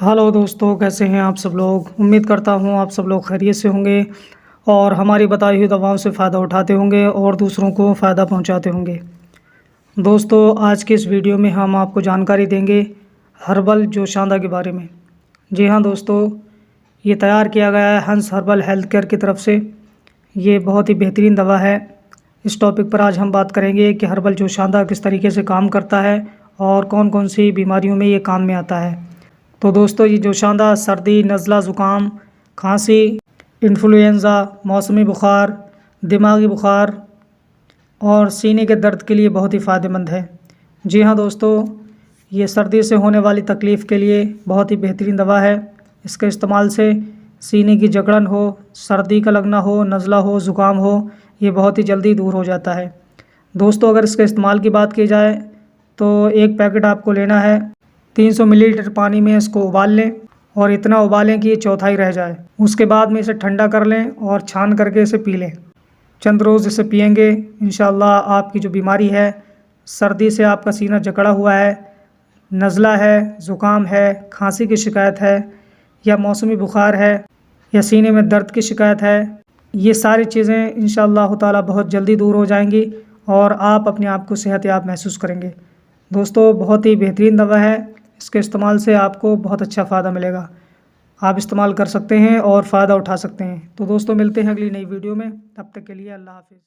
Hello दोस्तों, कैसे हैं आप सब लोग। उम्मीद करता हूं आप सब लोग खैरियत से होंगे और हमारी बताई हुई दवाओं से फ़ायदा उठाते होंगे और दूसरों को फ़ायदा पहुंचाते होंगे। दोस्तों, आज के इस वीडियो में हम आपको जानकारी देंगे हर्बल जोशांदा के बारे में। जी हाँ दोस्तों, ये तैयार किया गया है हंस हर्बल हेल्थ केयर की तरफ से। ये बहुत ही बेहतरीन दवा है। इस टॉपिक पर आज हम बात करेंगे कि हर्बल जोशांदा किस तरीके से काम करता है और कौन कौन सी बीमारियों में ये काम में आता है। तो दोस्तों, ये जोशांदा सर्दी, नज़ला, ज़ुकाम, खांसी, इन्फ्लुएंज़ा, मौसमी बुखार, दिमागी बुखार और सीने के दर्द के लिए बहुत ही फ़ायदेमंद है। जी हाँ दोस्तों, ये सर्दी से होने वाली तकलीफ़ के लिए बहुत ही बेहतरीन दवा है। इसके इस्तेमाल से सीने की जकड़न हो, सर्दी का लगना हो, नज़ला हो, ज़ुकाम हो, ये बहुत ही जल्दी दूर हो जाता है। दोस्तों, अगर इसके इस्तेमाल की बात की जाए तो एक पैकेट आपको लेना है। 300 मिलीलीटर पानी में इसको उबाल लें और इतना उबालें कि ये चौथाई रह जाए। उसके बाद में इसे ठंडा कर लें और छान करके इसे पी लें। चंद रोज़ इसे पिएंगे, इंशाल्लाह आपकी जो बीमारी है, सर्दी से आपका सीना जकड़ा हुआ है, नज़ला है, ज़ुकाम है, खांसी की शिकायत है या मौसमी बुखार है या सीने में दर्द की शिकायत है, ये सारी चीज़ें इंशाल्लाह ताला बहुत जल्दी दूर हो जाएंगी और आप अपने आप को सेहतयाब महसूस करेंगे। दोस्तों, बहुत ही बेहतरीन दवा है। इसके इस्तेमाल से आपको बहुत अच्छा फ़ायदा मिलेगा। आप इस्तेमाल कर सकते हैं और फ़ायदा उठा सकते हैं। तो दोस्तों, मिलते हैं अगली नई वीडियो में। तब तक के लिए अल्लाह हाफ़िज़।